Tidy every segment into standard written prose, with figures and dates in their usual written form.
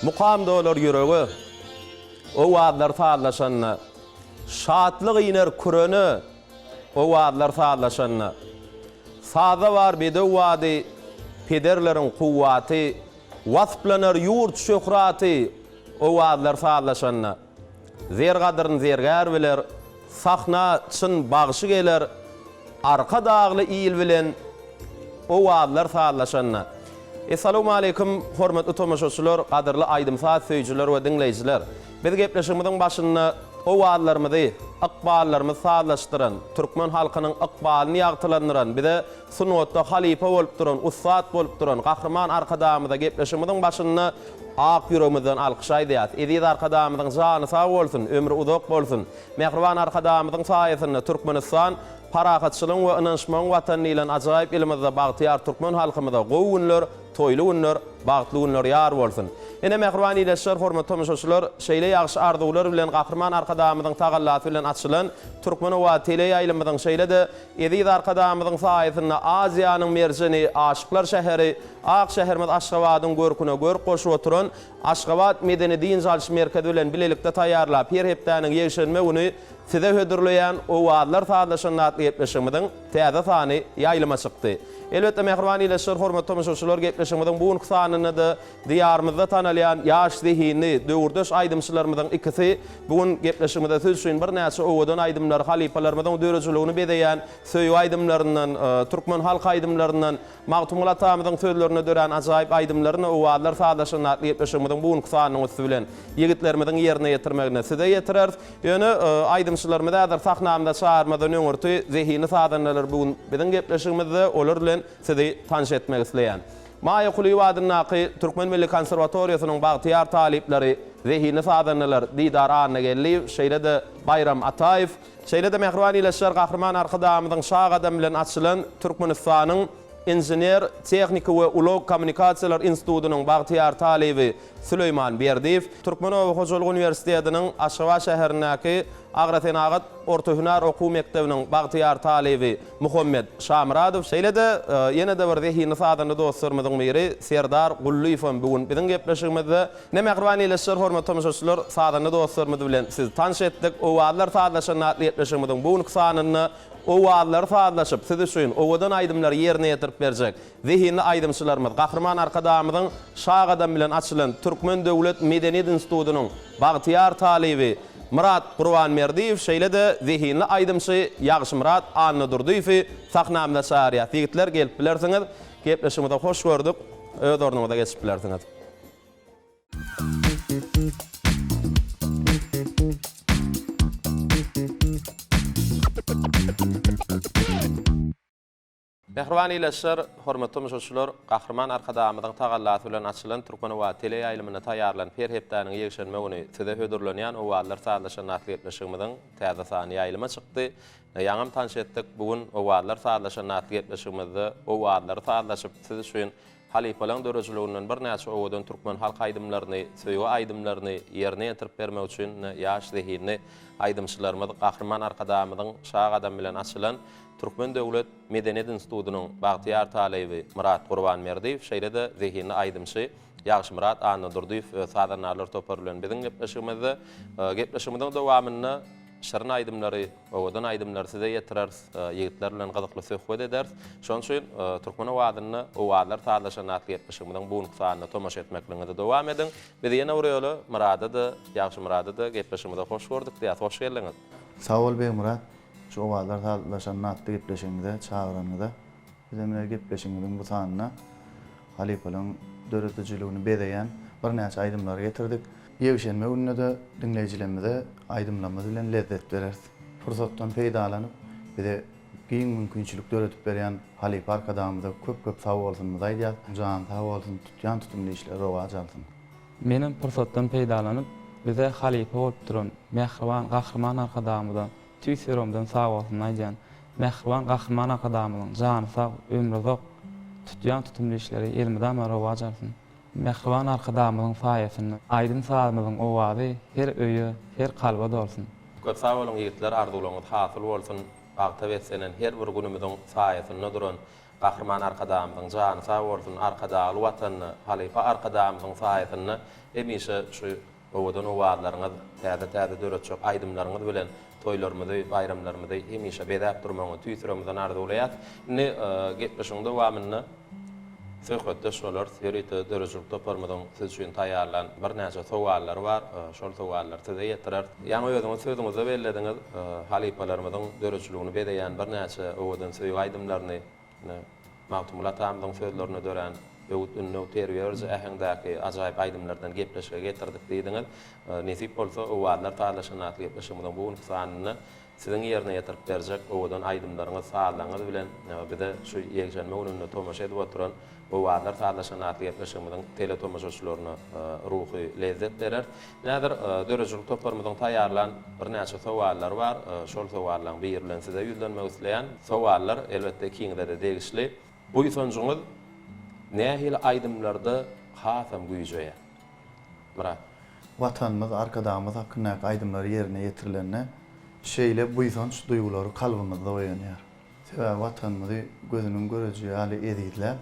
Mukam dolar yüreği, o vaadlar sağlaşanna, şatlık iner kurönü, o vaadlar sağlaşanna. Sağda var bir de vaadi, pederlerin kuvvati, vasplanar yurt şöhrati, o vaadlar sağlaşanna. Zergadırın zergar biler, sahna çın bağışı gelir, arka dağlı iyil bilen, o vaadlar sağlaşanna. Assalamu alaykum hormatly tomaşaçylar, qadirli aýdym saat söýjüler we dinleýijiler. Biz gepleşigimiziň başynda o wagtlarymyzy, aqballarymyzy sağlaşdyran, türkmen halkynyň aqbalyny ýagtylandyran, bide sunwatda halifa bolup duran, ustad bolup duran, gahrman arkadamyza gepleşigimiziň başynda ak ýüregimizden alkyşaý diýär. Edi arkadamyzyň jany sag bolsun, ömrü uzak bolsun. Mehriban arkadamyzyň saýasynda Türkmenistan parahatçylygyň we ynanşmagyň watany bilen ajaýyp elimizde bagtyar türkmen halkymyza gowunlar, toyly günler, bagtly günler ýar bolsun. Ene mehriban ýeşler, hormatly tomuşaçylar, şeýle ýagşy arzuwlar bilen gahrman arkadamyzyň tagallasy bilen açylan türkmen we tele ýaýlymyzyň şeýle-de edi arkadamyzyň saýasynda Aziýanyň merjeni, aşyklar şäheri, Ak şäherimiz Aşgabatyň görküne görk goşup oturan Aşgabat medeni din jalşy merkezi bilen bilelikde taýýarlap her hepdäniň ýeşenme uny size hödürleýän o wagtlar taýdanşyna gepleşigimiziň täze sany ýaýlyma çykdy. Elbetde mehriban ýeşler, hormatly tomuşaçylar, gepleşigimiziň bu sanyny da diýarymyzda tanalýan ýaş zihini, döwürdeş aýdymçylarymyzyň ikisi bugun gepleşigimizde söz üçin bir näçe owadan aýdymlar, halipalarymyzyň dörejiligini bedeýän söýü aýdymlaryndan, türkmen halk aýdymlaryndan, Magtum Atamyzyň sözlerine dören ajaýyp aýdymlaryny o wagtlar taýdanşyna gepleşigimiziň bu sanyny bilen ýigitlerimiziň ýerine ýetirmegine size ýetirer. Ýöne aýdymçylarymyz da sahnamda çağırmadan öňürti zihini sadanlar bugun biziň gepleşigimizde olar bilen sizi tanış etmek isleýän. Maýa Kuly Wadynyňky Türkmen Milli Konserwatoriýasynyň bagtyar talipleri, zihini sadanlar Didar Anna gelli, şeýle-de Bayram Ataýew, şeýle-de mehriban ýeşler gahrman arkadamyzyň şag adam bilen açylan Türkmenistanyň Inженер, Техника we Ulug Kommunikasiýalar Institutynyň bagtyar talibi Süleyman Berdiýew, Türkmenow Hojalyk Uniwersitetiniň Aşgabat şäherindäki Agratenagat Orta Hüner Okuw Mekdebiniň bagtyar talibi Muhammed Şamradow, şeýle-de ýene de bir zihini sadany dostlarymyzyň biri Serdar Gulliýew bugun biziň gepleşigimizde näme gurban ýeşler, hormatly tomuşaçylar, sadany dostlarymyz bilen sizi tanış etdik. O wagtlar taýdanşyna gepleşigimizin bu sanyny o wagtlar taýdanşyp sizi şuň owadan aýdymlar ýerine ýetirip berjek. Zihini aýdymçylarymyz, gahrman arkadamyzyň şag adam bilen açylan Türkmen Döwlet Medeniýet Institutynyň bagtyar talibi Murat Gurbanmerdiýew, şeýle-de zihini aýdymçy Ýagşy Murat Anna Durdyýew sahnamda şaýýat. Ýigitler gelip bilersiňiz, gepleşigimizde hoş gördük. Öz ornuňyza geçip bilersiňiz. Mehriban ýeşler, hormatly tomuşaçylar, gahrman arkadamyzyň tagallasy bilen açylan Türkmen we tele ýaýlymyna taýýarlan her hepdäniň ýeşenme uny size hödürlenýän o wagtlar taýdanşyna gepleşigimiziň täze sany ýaýlyma çykdy. Ýaňam tanış etdik bugun o wagtlar taýdanşyna gepleşigimizde o wagtlar taýdanşyp sizi şuň halifalaryň dörejiliginiň bir näçe owadan türkmen halk aýdymlaryny, söýgü aýdymlaryny ýerine ýetirip bermek üçin ýaş zihini aýdymçylarymyz gahrman arkadamyzyň şag adam bilen açylan Türkmen Döwlet Medeniýet Institutynyň bagtyar talibi Murat Gurbanmerdiýew, şeýle-de zihini aýdymçy Ýagşy Murat Anna Durdyýew sadanarlar toparlanan biziň gepleşigimizde gepleşigimiziň dowamyny şerň aýdymlary, owadan aýdymlar size ýetirer, ýigitler bilen gazykly söhbet eder. Şoň üçin Türkmen wadyny o wagtlar taýdanşyna gepleşigimiziň bu sanyny tomaş etmekligiňizde dowam ediň. Biz ýene urýaly Murada da, Ýagşy Murada da gepleşigimizde hoş gördük diýär. Hoş geldiňiz. Sağ ol bey Murat. Şu wagtlar taýdanşyna gepleşigimizde çağıranyňyza bizimle gepleşigimiziň bu sanyna halifalaryň dörejiligini bedeýän bir näçe aýdymlar getirdik. Ýewşenme gününe de dinleýijilerimize aýdymlarymyz bilen lezzet berer. Fursatdan peýdalanyp bir de giň mümkinçilik döretip berýän Halipa arkadamyza köp sag bolsun diýýär. Jan sag bolsun, tutýan tutumly işler rowaj alsyn. Menin pursatdan peýdalanyp bize halipa bolup duran mehriban gahrman arkadamydan tüýseromdan sag bolsun diýýän mehriban gahrman arkadamyň jany sag, ömrü zok, tutýan tutumly işleri elmiden rowaj alsyn. Mehriban arkadamyň faýasyny, aýdym sazmyň owazy her öýe, her kalba dolsun. Köp sag bolun ýigitler, arzuwlaryňyz hasyl bolsun. Bagta wetsenen her bir günümizden saýasyna duran gahrman arkadamyň jany sag bolsun, arkadaly watanyny, halipa arkadamyň saýasyny hemişe şu owadan owadlaryňyz täze döretjek aýdymlaryňyz bilen toýlarymyzda, bayramlarymyzda hemişe bedäp durmagy tüýsüremizden arzuwlaýat. Indi getmişiňde wamyny söhbetde şolar serite dörejlik toparmadan siz üçin taýýarlan bir näçe sowallar bar. Şol sowallar size ýetirer. Ýa-ni özüňiz sözüňizde bellädiňiz, halipalarymyň dörejligini bedeýän bir näçe owadan söýüp aýdymlaryny mawtumlat amyň sözlerini dören ünlü terbiýerji ähengdäki ajaýyp aýdymlardan gepleşige getirdik diýdiňiz. Nesip bolsa owadlar taýlaşyna gepleşigimizden bu nusanyny siziň ýerine ýetirip berjek owadan aýdymlaryňyz sağlaňyz bilen bize şu ýegjenme önünde tomaşa edip oturan owadlar taýlaşyna gepleşigimizden tele tomaşaçylaryna ruhy lezzet berer. Näder dörejlik toparmadan taýýarlan bir näçe sowallar bar. Şol sowallaryň biri bilen size ýüzlenmek isleýän sowallar elbetde kiňde de degişli. Bu ýysanjyňyz nähili aýdymlarda hasam güýjeýär. Mira, Watanymyz, arkadamyz hakynda aýdymlary ýerine ýetirilenne şeýle bu ýysanç duýgulary kalbymyzda oýanýar. Sebäbi watanymyzy gözüniň görejegi ýaly edýärler,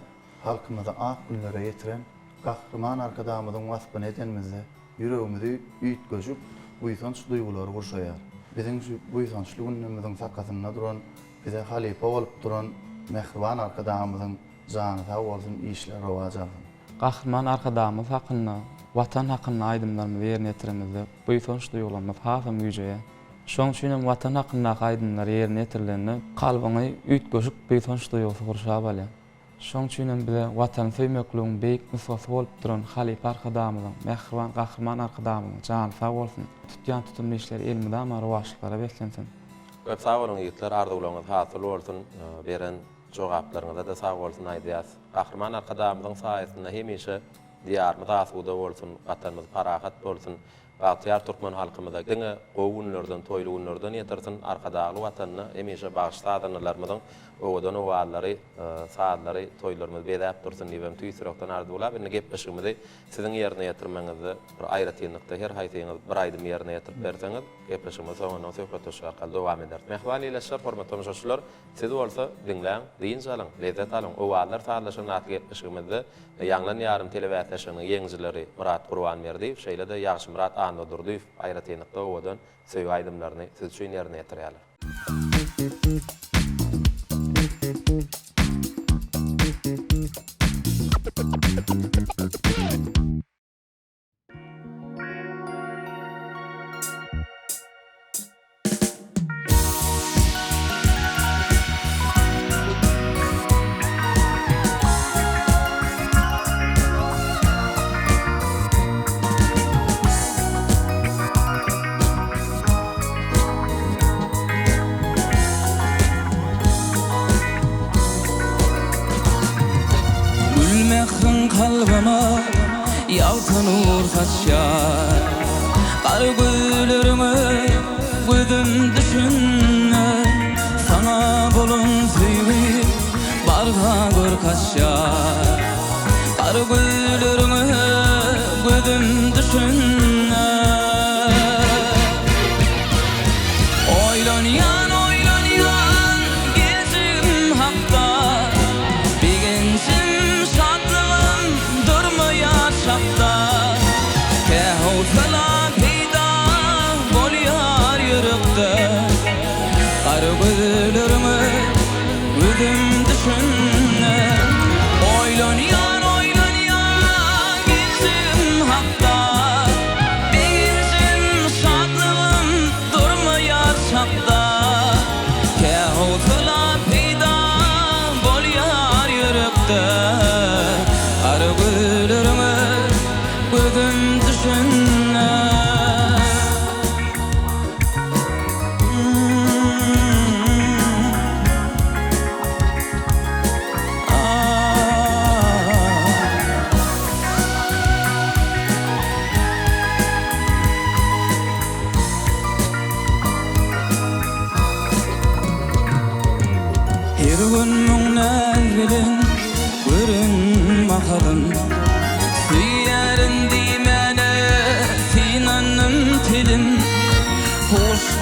halkymyza ak günlere ýetiren gahrman arkadamyzyň wasbyny edenmizde ýüregimizi üýtgeşip bu ýysanç duýgulary gurşaýar. Biziň şu bu ýysançly günümizden sakatyna duran, bize halipa bolup duran mehriban arkadamyzyň jany sag bolsun, işler rowaj alsyn. Gahrman arkadamyz hakynda, watan hakynda aýdymlarymyzy ýerine ýetirmizde bu ýysanç duýgularymyz hasam güýjeýär. Şoň üçin watan hakynda aýdymlar ýerine ýetirilende kalbyny üýtgeşip bu ýysanç duýgusy gurşap alýar. Şoň üçin bize watan söýmekligiň beýik nusgaty bolup duran halipa arkadamyň, mehriban gahrman arkadamyň jany sag bolsun, tutýan tutumly işleri elmiden rowajlyklara beslensin. köp sag bolun ýigitler, arzuwlaryňyz hasyl bolsun, beren jogaplaryňyza da sag bolsun aýdýas. Gahrman arkadamyň saýasynda hemişe diýarymyz asuda bolsun, watanymyz parahat bolsun. Bagtyar Türkmen halkymyza diňe gowunlardan, toýly günlerden ýetirsin, arkadaly watanyny hemişe bagşladanlarymyň owadan owallary, saadlary, toýlarymyz bedäp dursun diýip tüýsürekden arzuwlap, indi gepleşigimizi siziň ýerine ýetirmeňizi bir aýratynlykda her haýsyňyz bir aýdym ýerine ýetirip berseňiz, gepleşigimiz soňra söhbetde şarkal dowam eder. Mehriban ýeler, hormatly tomuşaçylar, siz bolsa diňläň, diýinçe alyň, lezzet alyň. Owallar taýlaşyna gepleşigimizde ýanglan ýarym telewizýanyň ýeňjileri Murat Gurbanberdi, şeýle de ýaşy Murat Ando Durduýew aýratynlykda owadan söýüp aýdymlaryny siz üçin ýerine ýetirýärler. Kalbama yaltan nur saçar, kar güllerime gözüm düşünme, sana bolun söýüp barga gör kaçar, kar güllerime gözüm düşünme. Oýlanýan gezim hakda, bigençim şapta, kehutla peyda bolýar ýürekde, kar gözlerime gözüm düşünme. Oýlanýan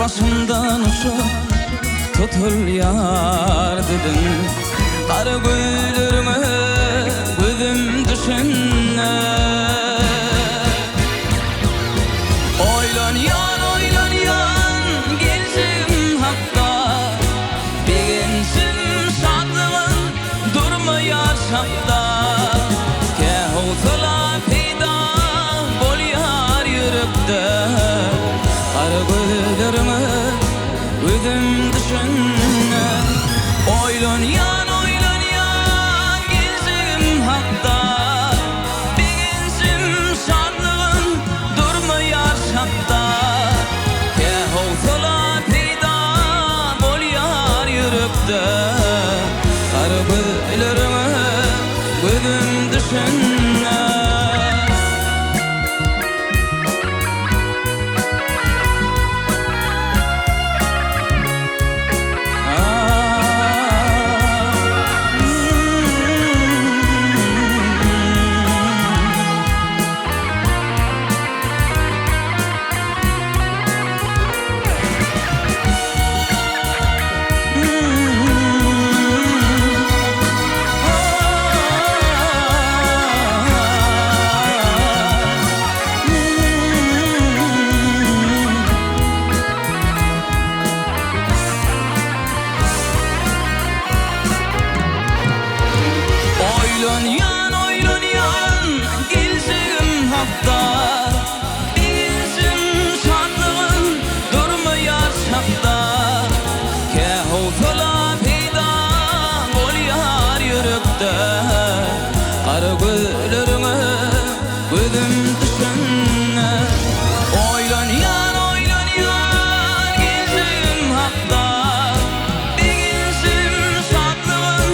başımdan uçup tutul yar dedim. Kara gözlerime gözüm düşünne. Oylan yan gelsin hakka. Beginsin şadlığın durmayar şakta. Kehutla peyda bolyar yürekde. Kara gözlerime gözüm düşünne. Oylan yan gelsin hakta. Beginsin şadlığın durmayar şakta. Kehutla peyda bolyar yürekde. Kara gözlerime gözüm düşünne. Oylan yan gelsin hakta. Beginsin şadlığın durmayar şakta. Kehutla peyda bolyar yürekde. Kara gözlerime gözüm düşünne. Oylan yan gelsin hakta. Beginsin şadlığın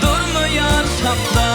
durmayar şakta.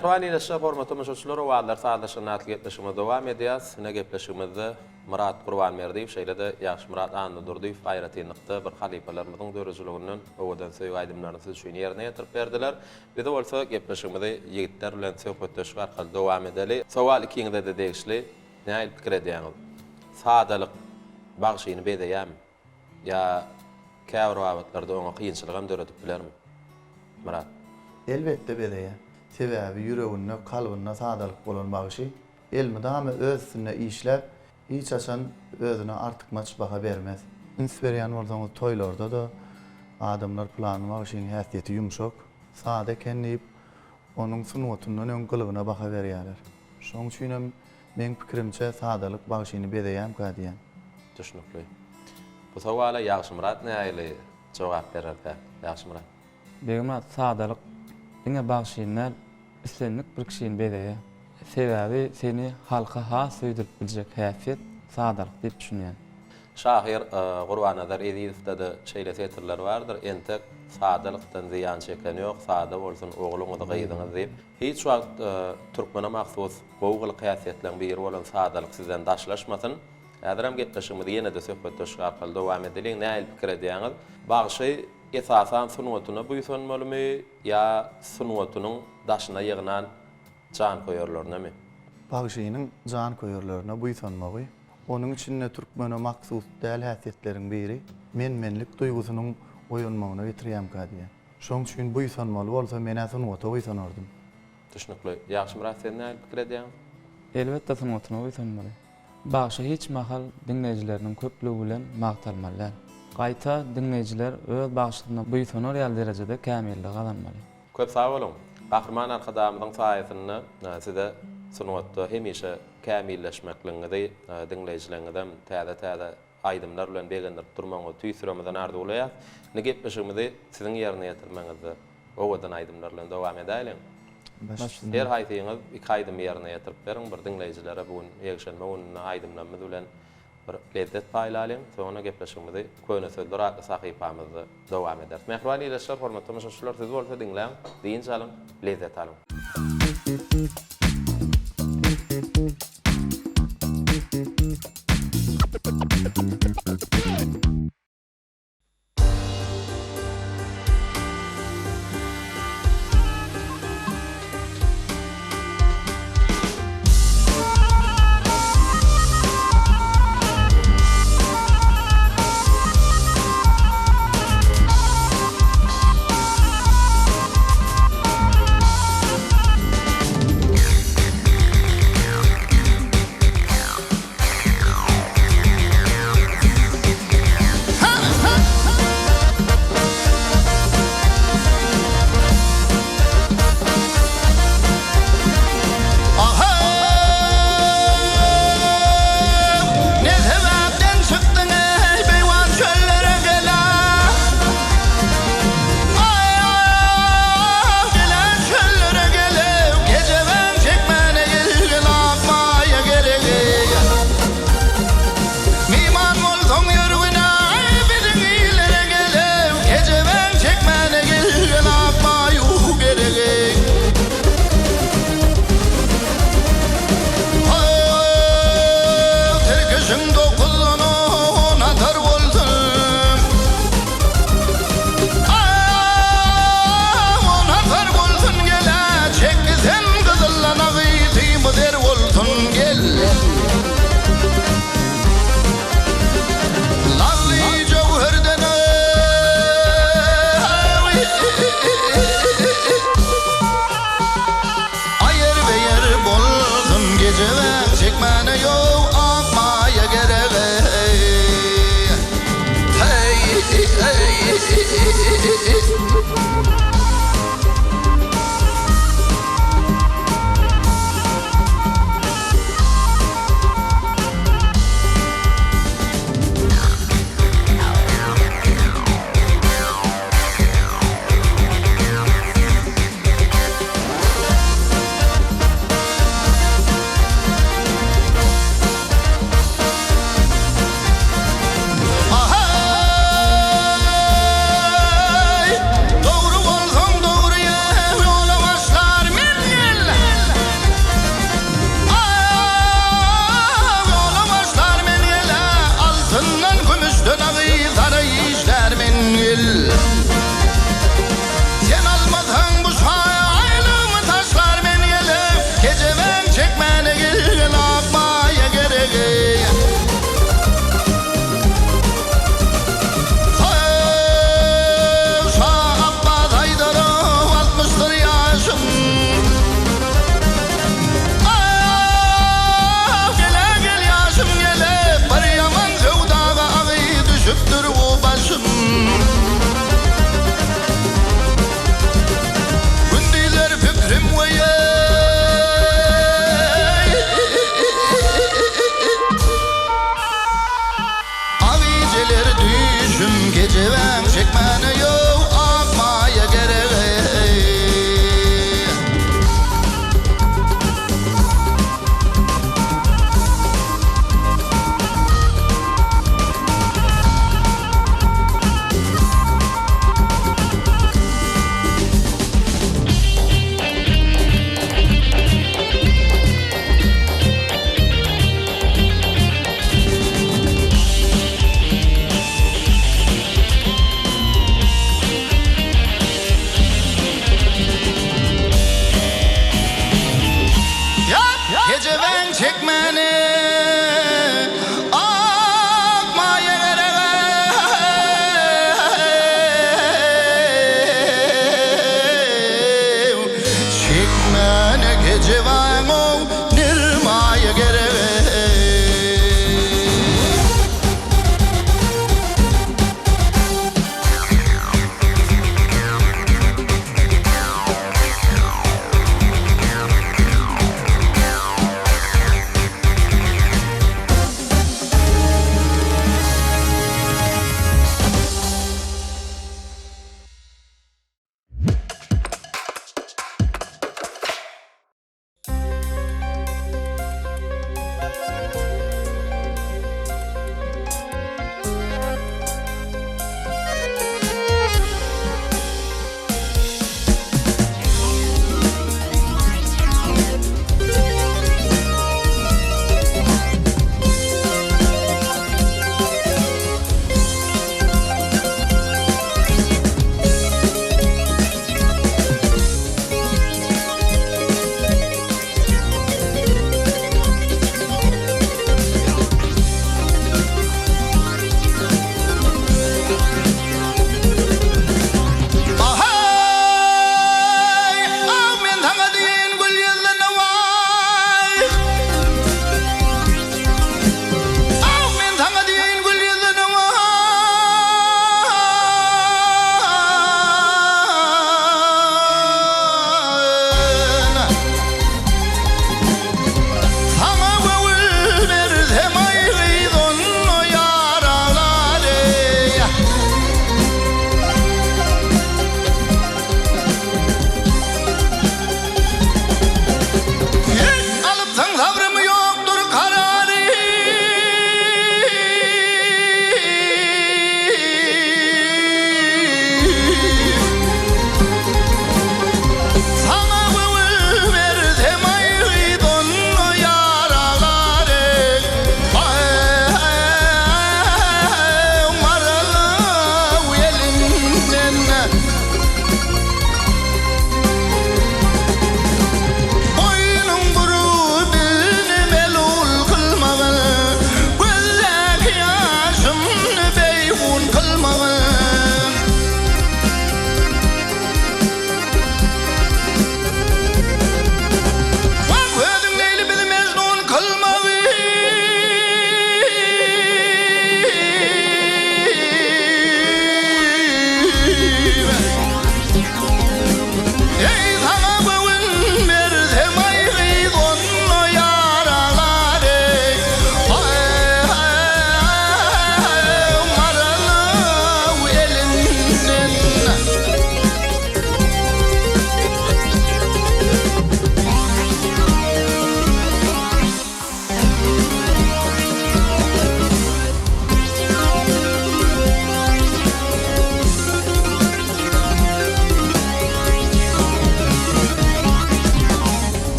Mehruani ile hormatly müşaşlar wagtlar saatlaşyp getleşigime dowam edýäs. Ne gepleşigimizde Murat Gurbanmerdiýew şeýle-de ýaşy Murat Andy Durdyýew aýratynlykda bir halipalarymyzyň dörejligininden owadan söýüp aýdymlaryny siz şuny ýerine ýetirip berdiler. Bir de bolsa gepleşigimizde ýigitler bilen söhbetleşip arkaly dowam edeli. Sowal ikiňizde de degişli. Näme pikir edýäňiz? Sadalyk bagşyny bedeýärmi? Ya käwr wagtlarda oňa kynçylygam döretip bilermi? Murat. Elbette bedeýär. Sebäbi ýüreginde, kalbyna sadalyk bolan bagşy elmidame öz üstüne işläp, hiç açan özüne artykmaç baha bermez. Insberýän bolsaňyz toýlarda da adamlar planyny bagşyň häsiýeti ýumşak, sada kenlip onuň sunwatyndan öňküligine baha berýärler. Şoň üçin hem men pikirimçe sadalyk bagşyny bedeýär diýen. Düşünükli. Bu sowala ýaşy Murat näýeli jogap bererdi? Ýaşy Murat. Beýle sadalyk diňe bagşynlar islenlik bir kişiň bedeýär. Sebäbi seni halka has öýdürip biljek häsiýet sadalyk diýip düşünýän. Şahir Gurbanazar Ediýevde de şeýle setirler bardyr. Entek sadalykdan ziýan çeken ýok, sada bolsun ogluňyzy gyýdyňyz diýip. Hiç wagt türkmene mahsus gowgul häsiýetleň biri bolan sadalyk sizden daşlaşmasyn. Äderam getleşigimizi ýene-de söhbetleşip arkaly dowam edelim. Näil pikir edýäňiz? Bagşy esasan sunwatyna buýsanmalymy ýa sunwatynyň daşyna ýygynan can koýarlaryna? Bagşynyň can koýarlaryna buýsanmagy, onun içinde türkmene mahsus däl häsiýetleriň biri menmenlik duýgusynyň oýanmagyna getirýän diýen. Şoň üçin buýsanmaly bolsa men sunwata buýsanardym. Düşünükli. Ýaşy Murat sen näil pikir edýäň? Elbetde sunwatyna buýsanmaly. Bagşy hiç mahal dinleýijileriniň köplügi bilen magtalmalylar. Gaýta dinleýijiler öz bagşylygyna buýsanar ýaly derejede kämillik kazanmaly. Köp sag bolun. Bahriman arkadamyň saýasyny size sunwatda hemişe kämilleşmekliňizi dinleýijilerden täze aýdymlar bilen begendirip durmagy tüýsüremeden ardy bolýar. Ne gepleşigimizi siziň ýerine ýetirmeňizi owadan aýdymlar bilen dowam edelim. Her haýsyňyz iki aýdym ýerine ýetirip beriň, bir dinleýijilere bugün ýegşenme ununy aýdymlarymyz bilen bir lezzet paýlalyň, soňra gepleşigimizi köýne sözler adly sahypamyzda dowam eder. Mehruani ile hormatly müşaşylar siz bolsa dinleň, diýin çalyň, lezzet alyň.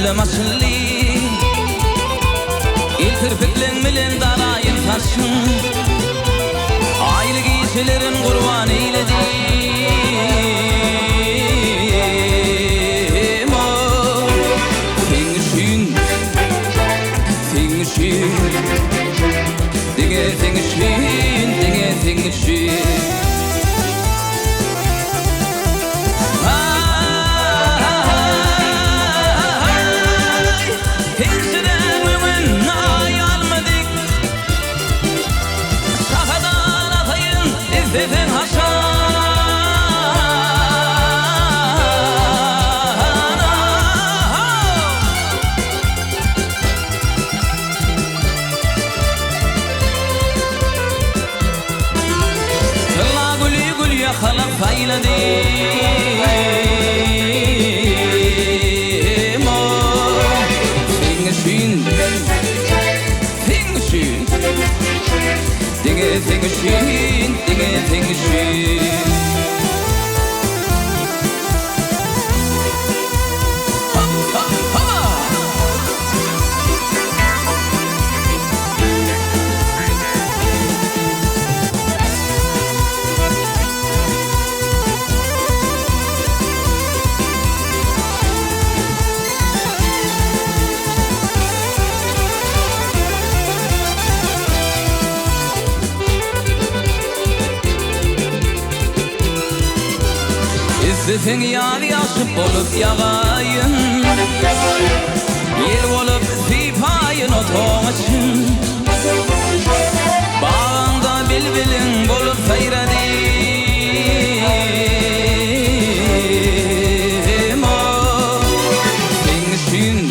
gülüm açıllı il kirpiklen bilen darayın taşın aylı giysilerin kurban eyledim Dinge schön خلق فايلدي mo fingeschön Dinge fingeschön Sizin yar yaşıp olup yağayın Yel olup sipayın otoğaçın Bağında bilbilin bolup seyredim Fingeschön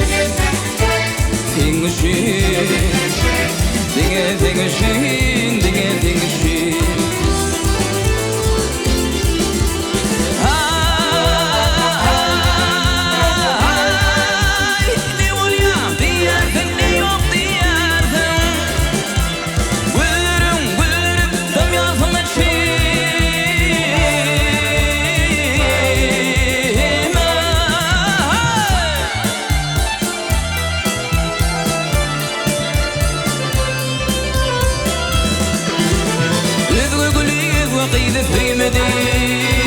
قيد في مدينة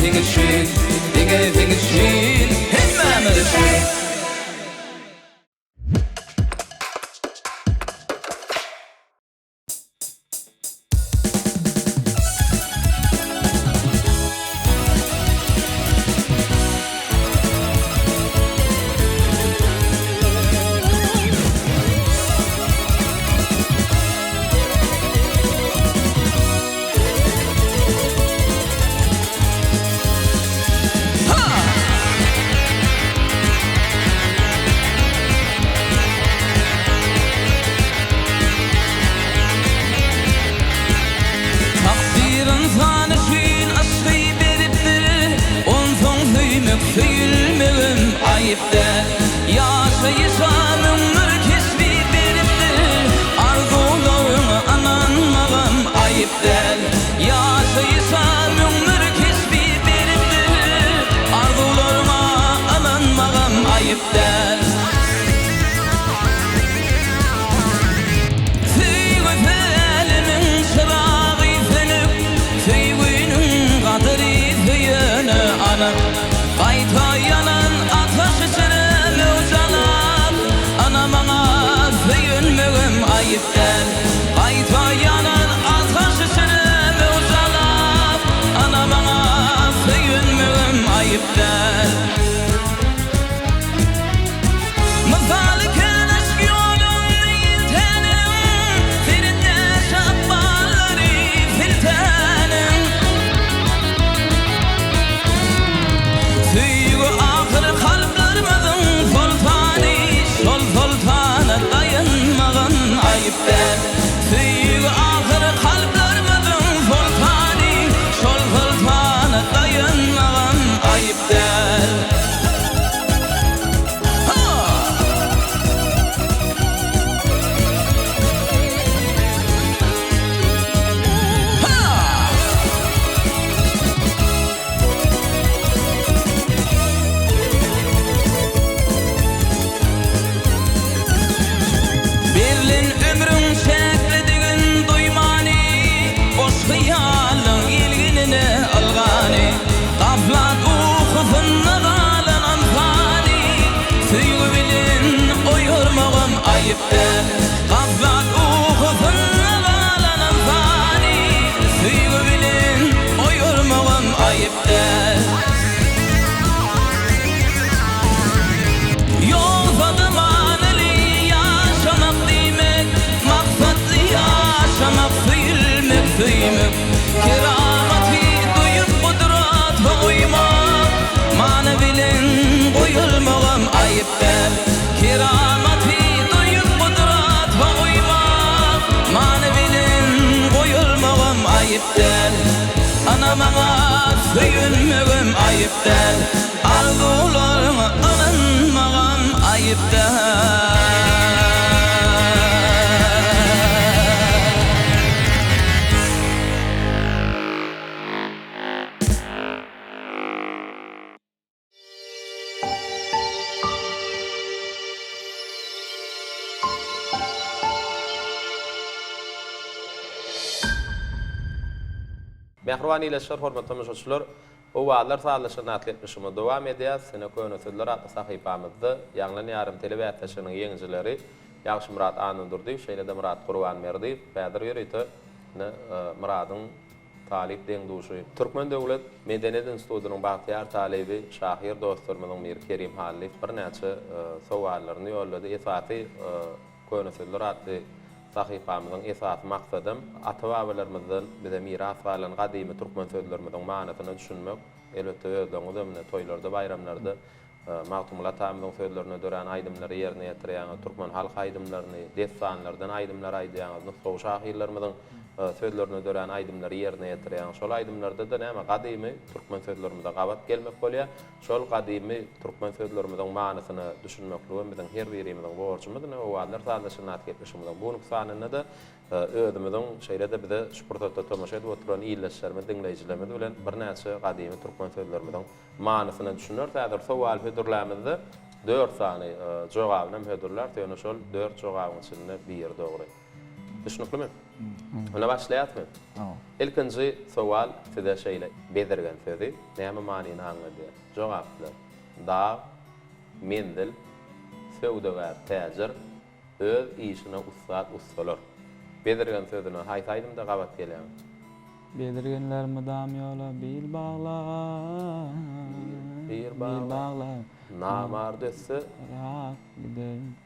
fingeschön Dinge fingeschön Himmel schön Söyülmegim ayıptır Yaşayışan ömür kesbi beriptir Arzularını ananmagam ayıptır Yaşayışan ömür kesbi beriptir Arzularına ananmagam ayıptır Süygü felimin çırağı sönüp Süygünün kadri süyünü anıp Qayta yanan ataş içine mevcalar yaşamak söyülmek söymek keramati duyup kudrat koymak mana bilen koyulmagam ayıptır keramati duyup kudrat koymak mana bilen koyulmagam ayıptır ana mağa söyülmegem ayıptır arzularına alınmagam ayıptır. Mehruani ile şer hormatly müşahitler, o wagtlar sağlaşyny atletmişimi dowam edýär. Sene köňüsler atly sahifamyzda ýaňlan ýarym telewizýanyň ýeňjileri Ýagşy Murat Anundurdy, şeýle-de Murat Gurbanmerdi, Bädir ýörüýti, Muradyň talip deňduşy. Türkmen Döwlet Medeniýet Institutynyň bagtyar talibi şahyr dostlarymyň Mir Kerim Halif bir näçe sowallaryny ýollady. Esasy köňüsler atly sahifamyzyň esas maksadym ata-babalarymyzdan bize miras galan gadymy türkmen sözlerimizin manasyny düşünmek. Elbetde özüňizde toýlarda, bayramlarda magtumlatamyzyň sözlerini dören aýdymlary ýerine ýetirýän türkmen halk aýdymlaryny, destanlardan aýdymlar aýdýan, nusra şahyrlarynyň sözlerini dören aýdymlary ýerine ýetirýän şol aýdymlarda da näme gadymy türkmen sözlerimizde gabat gelmek bolýar. Şol gadymy türkmen sözlerimizin manasyny düşünmekligim biziň her birimiziň borçumyz. O wagtlar sağlaşyny atletmişimiň bu nuksanyny da özümiziň şeýle-de bize şuportatda tomaşa edip oturan ýyllaşlarymyz, dinleýijilerimiz bilen bir näçe gadymy türkmen sözlerimizin manasyny düşünür. Häzir sowal hödürlämizde 4 sany jogabyny hödürler, töňe şol 4 jogabyň içinde bir dogry. Düşünüklimi? Ona başlaýatmy? Ilkinji sowal size şeýle bedirgen sözi, näme manyny aňlady? Jogaplar. Da, mendil, sewdagar, täjir, öz işine ustalar. Bedirgen sözüne haýsaýdym da gabat gelýär. Bedirgenlerimi dam ýola bil baglar. Bir baglar. Namar desse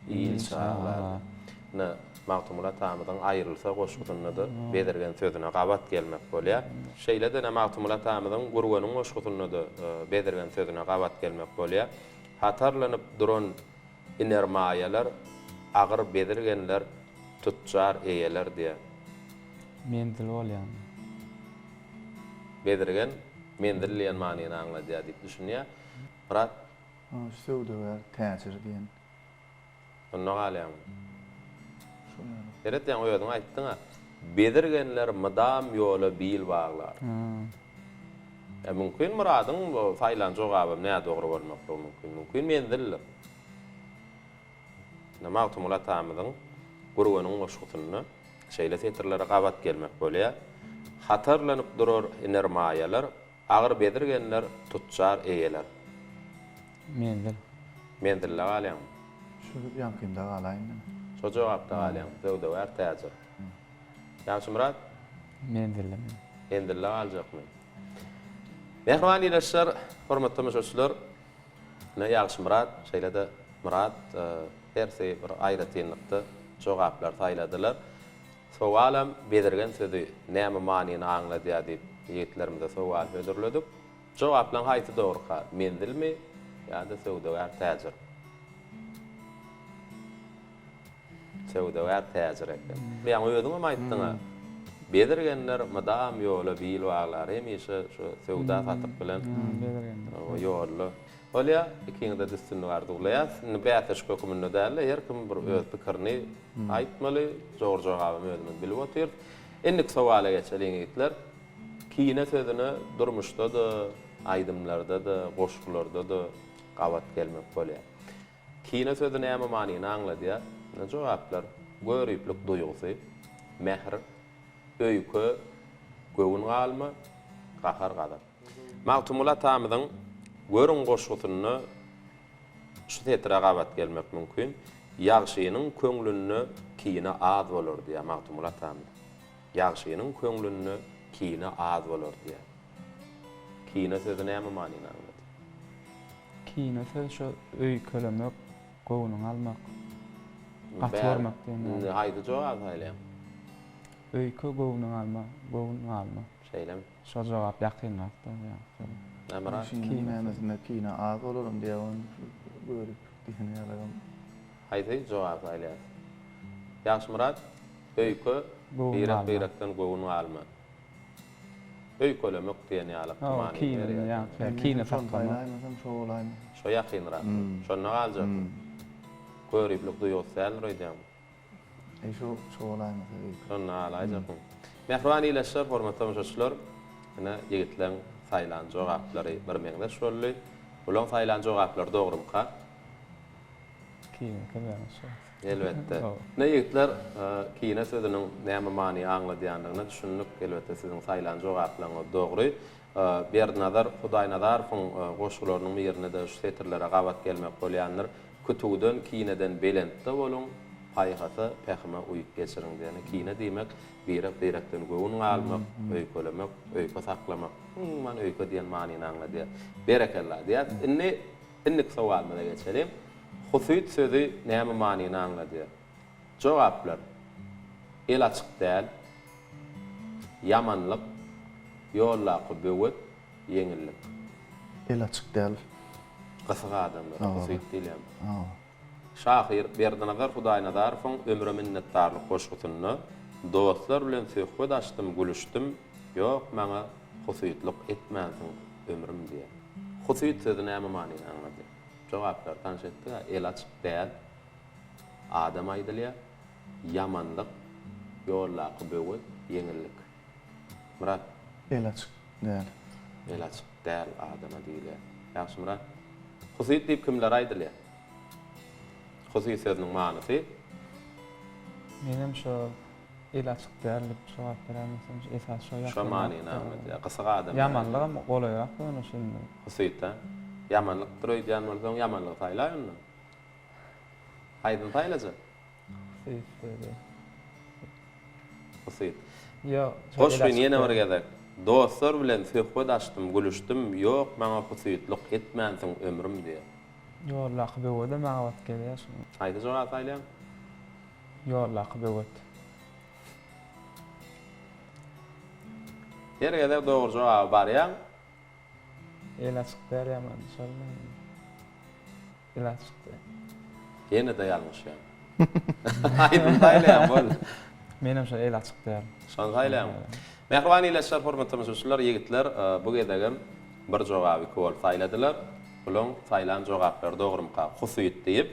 il çağlar. Ne magtumlatamydan aýrylsa goşgutyny da bedirgen sözüne gabat gelmek bolýar. Şeýle-de magtumlatamydan gurganyň goşgutyny da bedirgen sözüne gabat gelmek bolýar. Hatarlanyp duran inermaýalar, agyr bedirgenler tutjar eýeler diýe. Mendil bolýan. Bedirgen mendil diýen manyny aňladýar diýip düşünýär. Murat, Sewdagar, täjir diýen. onu galýan. Eret ýa öýüň aýtdyň, bedirgenler mydam ýola bil baglar. Mümkin Muradyň faýlan jogaby näme dogry bolmakdy mümkin. Mümkin mendildir. Magtumlatamyzyň gurganyň goşgutyny şeýle setirlere gabat gelmek bolýar. Hatarlanyp durar inermaýalar, agyr bedirgenler tutjar eýeler. Mendil. Mendil galýan. Şu ýankynda galaýyn. Şo jogapda galýan. Sewdagar, täjir. Ýagşy Murat? Mendil. Mendil galjakmy? Mehruani ýeşler, hormatly müşahitler, Ýagşy Murat, şeýle-de Murat herse bir aýratynlykda jogaplar taýladylar. Sowalam bedirgen sözi näme manyny aňladýar diýip ýetlerimde sowal hödürledik. Jogaplan haýsy dogry? Mendilmi ýa-da sewdagar, täjir? Sewdagar, täjir ekan. Ýa öýüňe aýtdyň. Bedirgenler madam ýola bil baglar, hemişe şu sewda satyp bilen ýolly. Olya ikiňde düstünli bardylar. Näbäte şu kökümünde däl, her kim bir öz pikirini aýtmaly, jogry jogaby özümiz bilip otyr. Endik sowala geçelim ýetler. Kine sözüne durmuşda da, aýdymlarda da, goşgularda da gabat gelmek bolýar. Kine sözü näme manyny aňladýar? Jogaplar görüplik duýgusy, mehr, öýkü, göwün galmy, gahar gadar. Magtumlatamyzyň görün goşgutyny şu tetre gabat gelmek mümkin. Ýagşynyň köňlüni kine az bolar diýär magtumlatam. Ýagşynyň köňlüni kine az bolar diýär. Kine sözü näme manyny aňlady? Kine söz şu öýkelemek, gowuny almak. Atwarmak diýen. Haýdy jogap haýlýan. öýke gowunyň alma. Şeýlem. Şo jogap ýakynlykda ýa. Namara. Mänesinde kina az olurum diye onu görüp düşünýärem. Haýdy jogap aýlýar. Ýaşy Murat, öýke beyrakdan gowunyň alma. Öýkölemek diýen ýalyk many. Kine fakma. Şo olaymy. Şo ýakynrak. Şonu aljak. Görüplik duýusal roýdam. Şo olaymy. Şonu aljak. Mehrbany ileşler, hormatly müşahitler, ene ýigitleň saýlan jogaplary bir meňde şolly. Ulan saýlan jogaplar dogrumka. Kine kelýär. Elbette. Ne ýigitler kine sözüniň näme many aňladýanlygyny düşündik. Elbette siziň saýlan jogaplaryňyz dogry. Bernadar Hudaý Nazarowyň goşgularynyň ýerine de şu setirlere gabat gelmek bolýanlar. Kütüden kineden belentde bolun, paýhata pähme uýup geçiriň diýeni. Kine diýmek beýrekden gowunyň almak, öýkölemek, öýke saklamak. Man öýke diýen manyny aňladýar. Berekellah diýär. Innik sowalmana geçelim. Husyt sözü näme manyny aňladýar? Jogaplar el açyk däl, yamanlyk, ýollaky böwet, ýeňillik. El açyk däl. Gysyk adamlar, husyt diýilýär. Şahyr Bernadar Hudaý Nazarowyň ömrü minnetdarlyk goşgusyny dostlar bilen söhbet açdym, gülüşdüm. Ýok, maňa husytlyk etmäňsiň ömrüm diýär. Husyt sözü näme manyny aňladýar? Jogaplar tanşetdi, el açyk däl, adam aýdylýar, yamanlyk, ýollaky böwet, ýeňillik. Murat, El açyk däl. el açyk däl adama diýilýär. Ýaşy Murat, husyt diýip kimler aýdylýar? Husyt sözüniň manysy Menem şo el açyk dälip jogap beremesem esas şo ýakyn. şo manyny aňladýar. Gysyk adam. Yamanlygam golaýrak onu şimdi. Husytda yamanlyk duruýan bolsa yamanlyk taýlaýyn. Haýdyn taýlaja. Husyt. Yo, Hoşby ýene bir gezek. Dostlar bilen söhbet açdym, gülüşdüm. Ýok, maňa husytlyk etmäňsiň ömrüm diýär. Ýollaky böwede maňa wat gelýär şunu. Haýdy jogap aýlaýan. Ýollaky böwet. Ýergede dogry jogap barýan. El açyk däl ýaman şolmy. El açyk däl. Ýene de ýalňyş ýa. Haýdyn taýlaýan bol. Menem şo el açyk däl. Şon taýlaýan. Mehrbany ileşler, hormatly müşahitler, ýigitler bu gedegen bir jogaby kol taýladylar. Ulan taýlan jogaplar dogrumka husyt diýip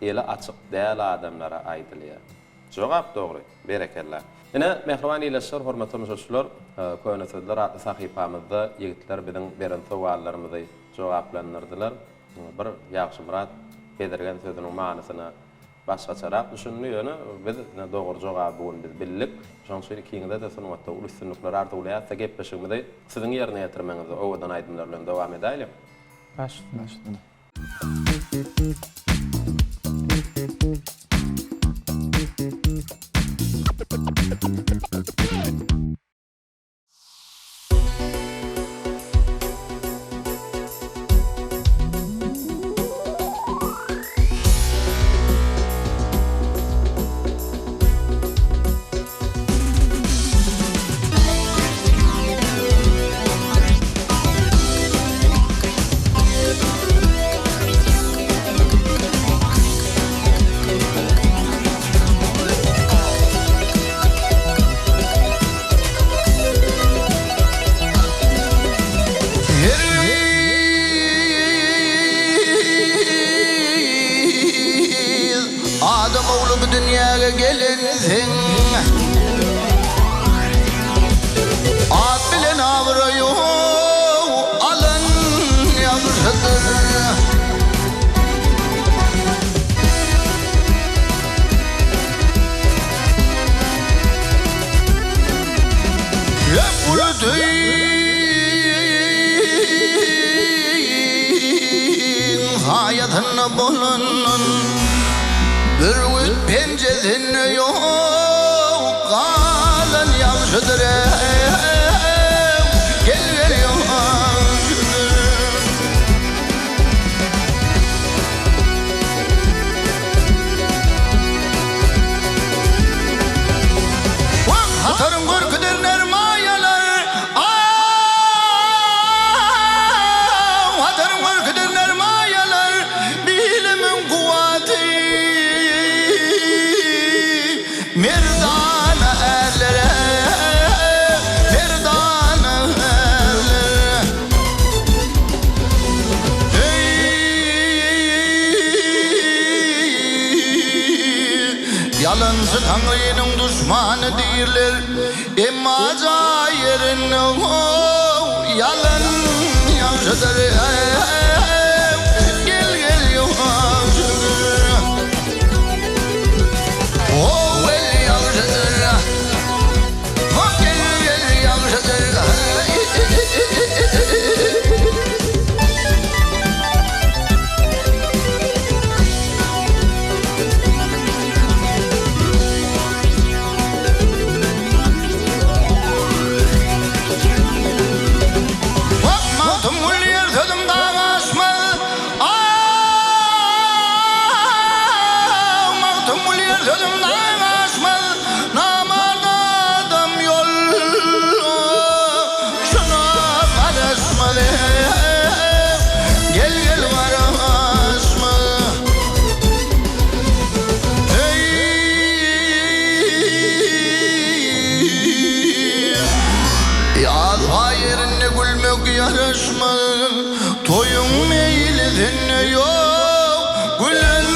eli açyk däl adamlara aýdylýar. Jogap dogry, berekellah. Ene mehrbany ileşler, hormatly müşahitler, köýne sözler sahypamyzda ýigitler biziň beren sowallarymyzy jogaplandyrdylar. Bir ýaxşy Murat bedergen sözüniň manysyny başgaçarak düşünýärni, biz dogry jogap bugun biz bildik. Şoň üçin kiňde de şonu wagtda ulusynlyklar artulýar, gepleşigmidi siziň ýerine ýetirmeňizi owadan aýdymlar bilen dowam edeýlim. Başladyk. Adam oğlu bu dünyaya gelinsin, ad bilen avroyu alın yavrudur. Öpürdüğün hayatını bulunun, bir üç penceresini yok kalan yavşıdır. Gel geliyor Tanrı'nın düşmanı değiller. Emma cayırın yalan yaşadır. Gel gel yaşadır. Oh gel yaşadır. Oh gel gel yaşadır. Gel gel varasma. Yaz hayırını gülmek yarışma. Toyun meyilin yok. Gülen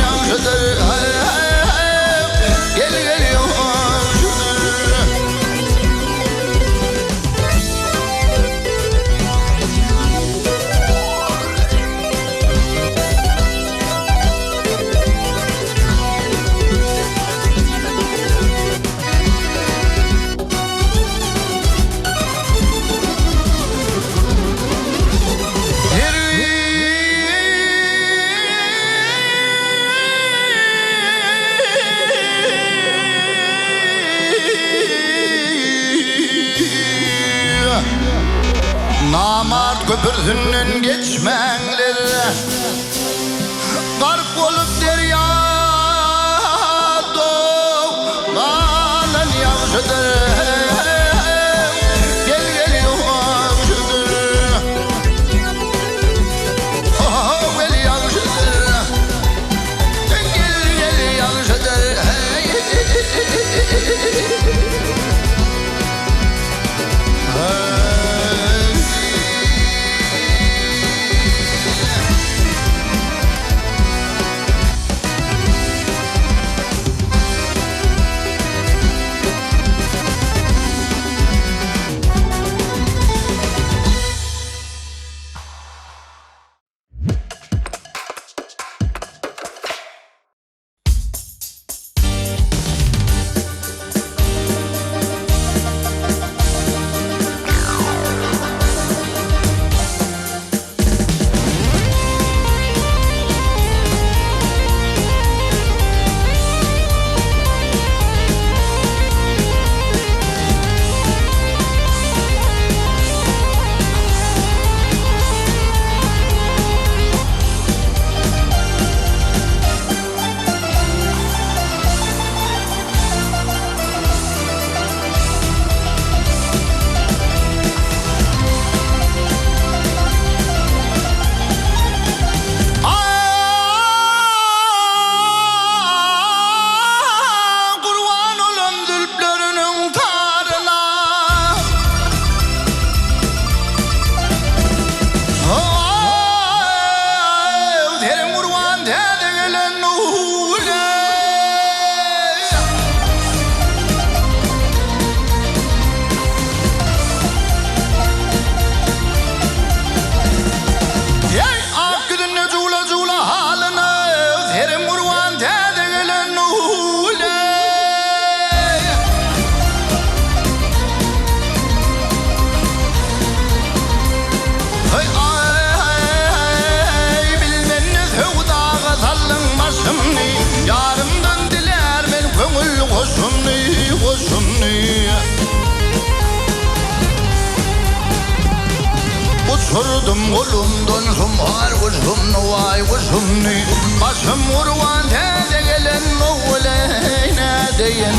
yaşadır. Gel gel yaşadır. Namart köprüsünden geçmenler garp olup deryada kalan yaşadır. Gel gel yaşadır. Oh gel yaşadır. Gel gel yaşadır. Uçurdum kolumdan sumar kuzum vay kuzumni. Başım vurvan teze gelen oğleyne deyin.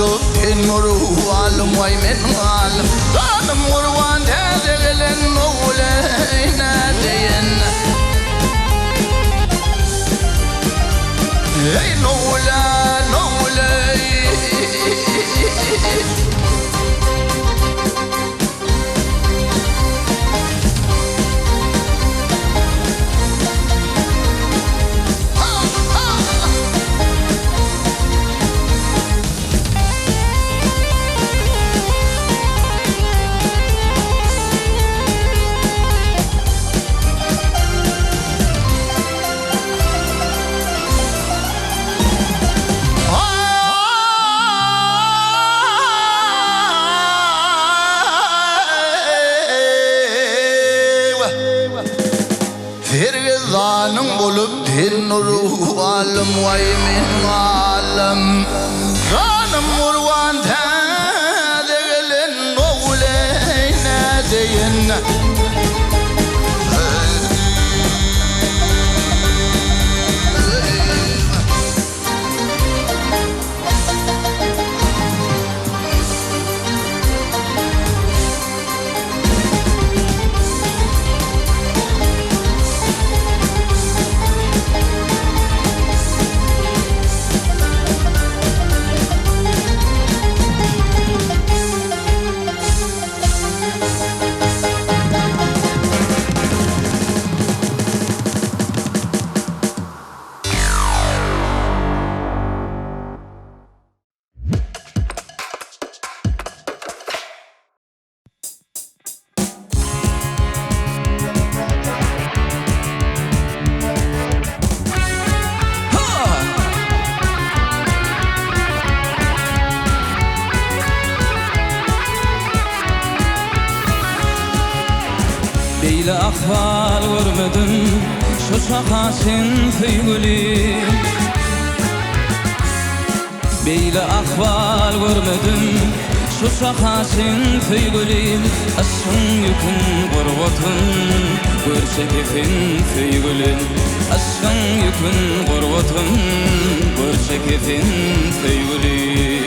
olup tenuru alım vay men alım Canım urvan teze gelen oğuleyne deyin Ey noğule noğule Fergezanım olup tenuru alım vay men alım Canım urvan teze gelen oğuleyne deyin Beyle ahval görmedim şu şakaşın füygülü Beyle ahval görmedim şu şakaşın füygülü Aşkın yükün gurbutun görse kefin füygülü Aşkın yükün gurbutun görse kefin füygülü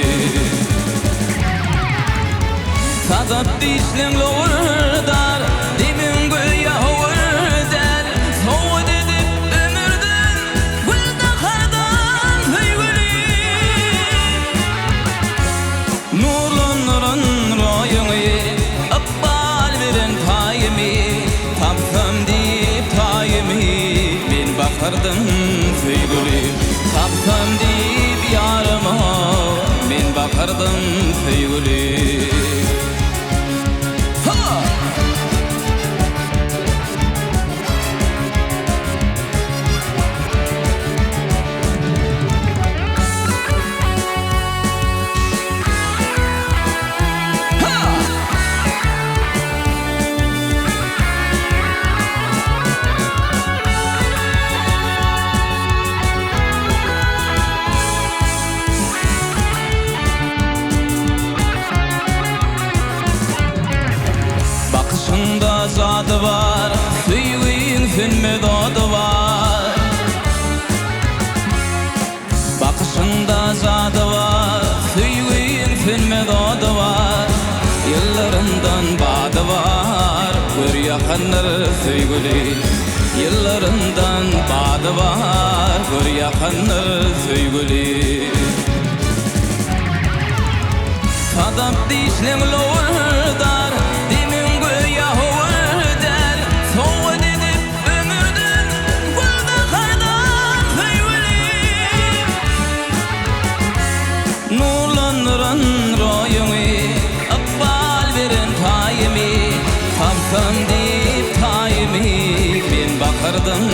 Tadap dişlen loğurdar Demin güya hovurdar Soğud edip ömürden Gülde kardan füygülü Nurlanırın rayını Akbal veren payimi Tapsam deyip tayimi Ben bakardım füygülü Tapsam deyip yarıma Ben bakardım füygülü Bakışında zadı var, süyüğün sünme dadı var Bakışında zadı var, süyüğün sünme dadı var Yıllarından badı var, gör yakanır süygülü Yıllarından badı var, gör yakanır süygülü Tadap dişlen loğurdar Demin güya hovurdar Soğud edip ömürden Gülde kardan füygülü Nurlanırın rayını Akbal veren payimi Tapsam deyip tayimi Ben bakardım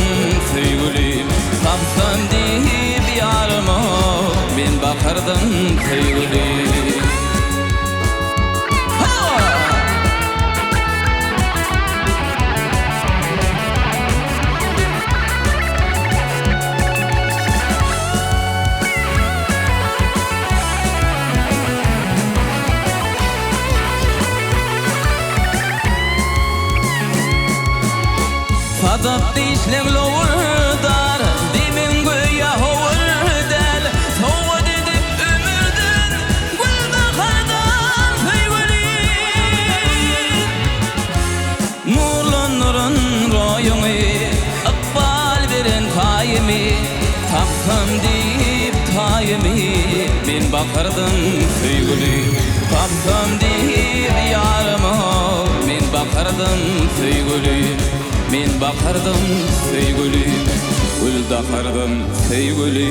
füygülü Tapsam deyip yarıma Ben bakardım füygülü Tadap dişlen loğurdar Demin güya hovurdar Soğud edip ömürden bakırdım süygülü Tapsam deyip yarıma men bakırdım süygülü men bakırdım süygülü gül dakırdım süygülü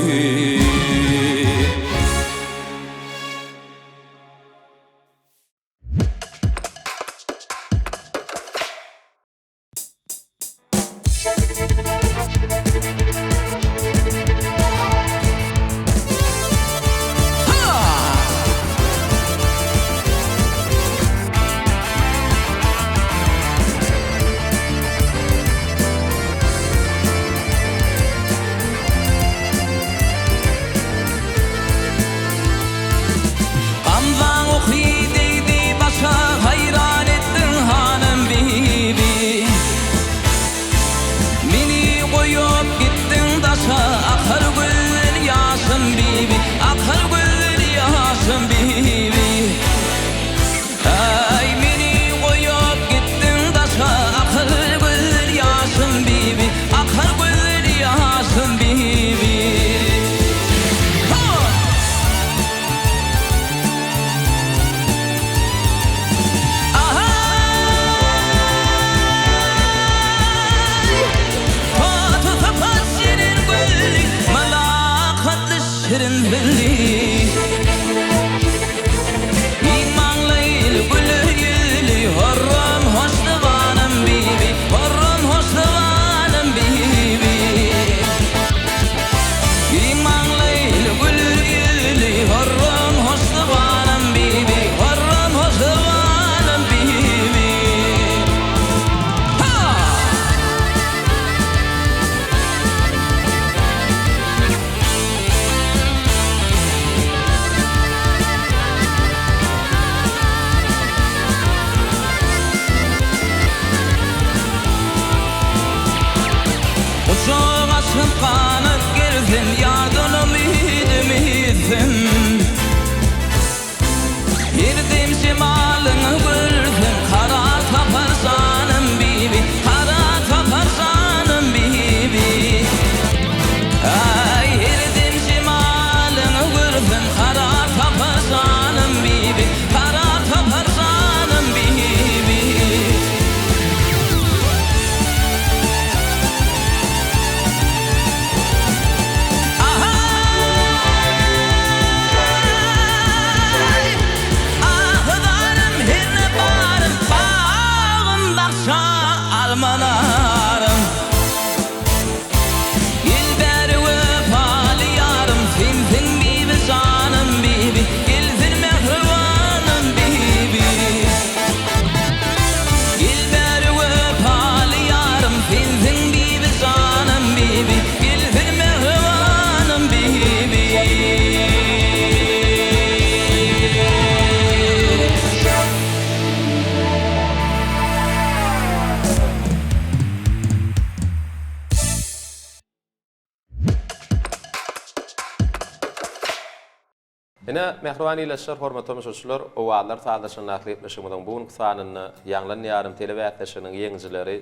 Ene mehrbani ileşler hormatly müşahiçler, owallar taýdaşyny nakly etmişimiň bu kysanyny ýanglan ýarym telewizýasynyň ýeňjileri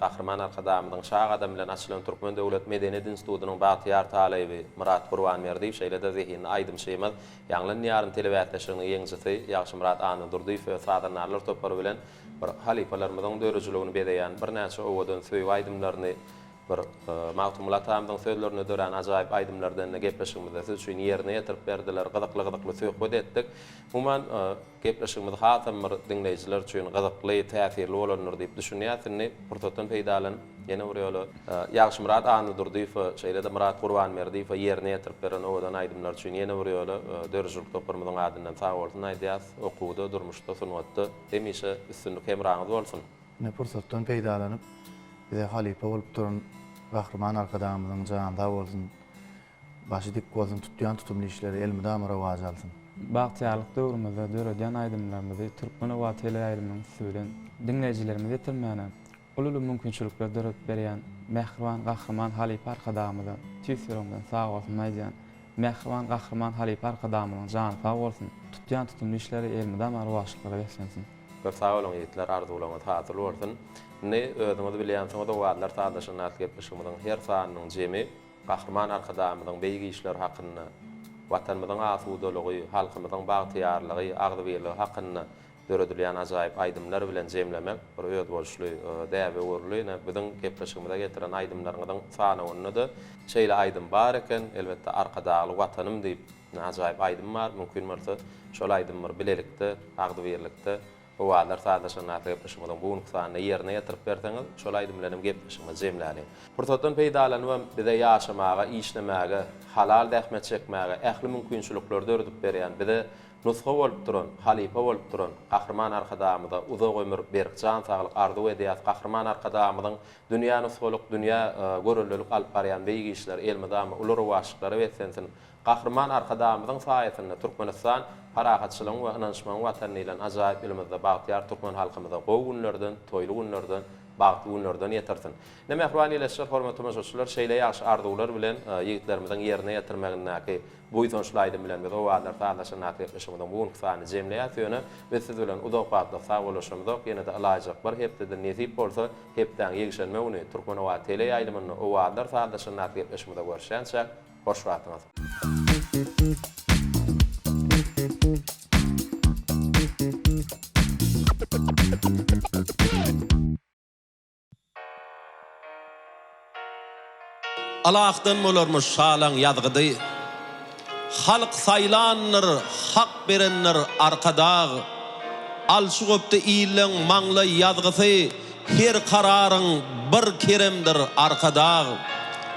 Gahrman Arkadamyň şaha adam bilen açylan Türkmen Döwlet Medeniýet Institutynyň Batyar Talaýby Murat Gurbanmerdiýew şeýle-de zihni aýdym şeýmez ýanglan ýarym telewizýasynyň ýeňjisi ýaşy Murat Anadurdyýew we sadanarlar topary bilen bir halipalarymyň dörejiligini bedeýän bir näçe owadan söýüp aýdymlaryny bir Mawtumlat hamyň sözlerini dören ajaýyp aýdymlardan gepleşigimizde siz üçin ýerine ýetirip berdiler, gyzykly söhbet etdik. Umuman gepleşigimiz hatam bir dinleýijiler üçin gyzykly, täsirli bolandyr diýip düşünýärsin. Pursatdan peýdalan ýene bir ýoly ýaşy Murat Anadurdyýew şeýle-de Murat Gurbanmerdiýew ýerine ýetirip beren owadan aýdymlar üçin ýene bir ýoly dörejilik toparmyň adyndan sag bolsun aýdýas, okuwda, durmuşda, sunwatda hemişe üstünlük hemraňyz bolsun. Ne pursatdan peýdalanyp bize halipa bolup duran Gahrman Arkadamyň janda bolsun, başy dik bolsun, tutýan tutumly işleri elmide amara wajalsyn. Bagtýarlyk döwrümizde döredýän aýdymlarymyzy türkmen we tele aýdymlaryň süýlen dinleýijilerimiz ýetirmäne ululu mümkinçilikler dörep berýän Mehriban Gahrman Halipa Arkadamyň tüýsüründen sag bolsun aýdýan Mehriban Gahrman Halipa Arkadamyň jany sag bolsun, tutýan tutumly işleri elmide amara wajyklygy beslensin. Sağ olun yiğitler, arzulamad hatırlı olsun. Ne ödümüzü bilýänsiň o da wagtlar taýdaşyny nakl etmişimiň her sanyň jemi Gahrman Arkadamyň beýgi işler hakyny watanymyzyň asudalygy, halkymyzyň bagtyýarlygy, agdybyrlygy hakyna döredilýän ajaýyp aýdymlar bilen jemlemek bir öýet bolşly däbe urly, biziň gepleşigimize getiren aýdymlaryňyň sanawyny da şeýle aýdym bar eken, elbetde arkadagy watanym diýip ajaýyp aýdym bar, mümkin bolsa şol aýdymlar bilelikde, agdybyrlykda o wagtlar sadaşan gepleşigimiň bu nuksany ýerine ýetirip berseňiz, şol aýdym bilen gepleşigimiz jemläli. Bursatdan peýdalanyp bize ýaşamaga, işlemäge, halal dähmet çekmäge, ähli mümkinçilikleri döredip berýän bize nusxa bolup duran, halifa bolup duran, gahrman arkadamyda uzak ömür berkcan saglyk arzu edýär. Gahrman arkadamyň dünýä nusxalyk, dünýä görüllülük alyp barýan beýgi işler elmedamy ular waşyklary wetsensin. Gahrman arkadamyň saýetinde Türkmenistan parahatçylygyň we ynançmagyň watany bilen ajaýyp elimizde bagtyar Türkmen halkymyza gowy günlerden, toýly günlerden, bagty günlerden ýetirsin. Näme hwanileşler, hormatly meşgulçylar, şeýle ýaşy arzuwlar bilen ýigitlerimiziň ýerine ýetirmegindäki bu ýytonşlaýdym bilen we o wagtlar sadaşan ýetirmeginde bu nuksany jemleýär ýöne we siz bilen uzak wagtda sag bolaşymyz ýene de alaýjak bar hepde nesip bolsa hepden ýegişenme uny Türkmen we tele ýaýdymyny o wagtlar sadaşan ýetirmeginde görüşýänçek hoş wagtyňyz. Alaqdan bolarmış şalaň ýazgydy. Halk saylanır, hak berenler arkadag. Alşygopdy ýylyň maňly ýazgysy, her kararyň bir keremdir arkadag.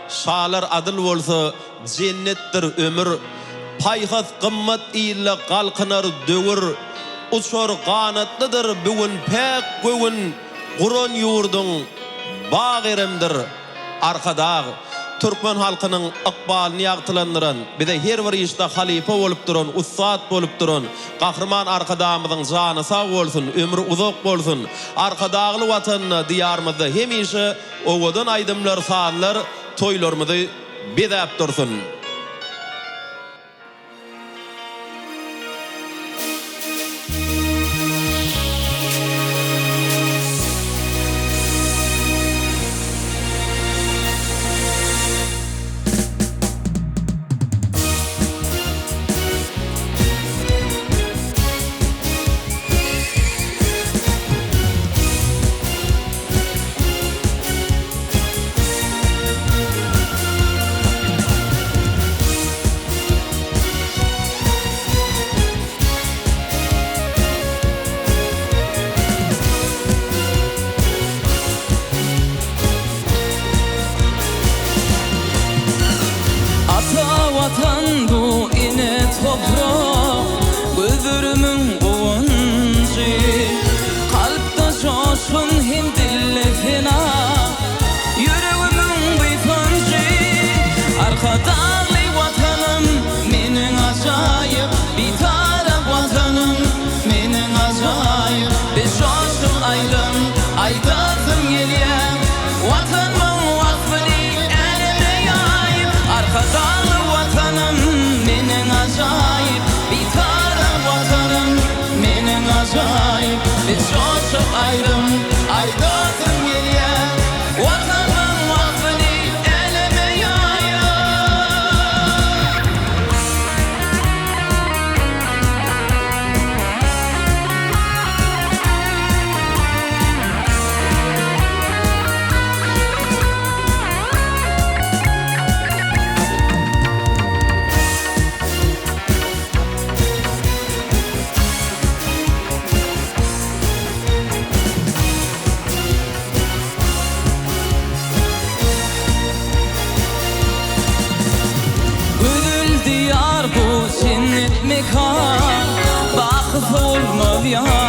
Şalar adyl bolsa jennetdir ömür. Paýhas gymmat ýyly galkynar döwür. Uçar ganatlydyr bugün pek göwün. Guran ýurduň bagyrymdyr arkadag. Türkmen halkynyň ykbalyny ýagtylandyran, bize her bir işde halifa bolup duran, ustad bolup duran, gahrman arkadamyzyň jany sag bolsun, ömrü uzak bolsun. Arkadagly watanyny, diýarymyzda hemişe owadan aýdymlar, sanlar, toýlarymyzy bedäp dursun. Mekan, bakıp olma bir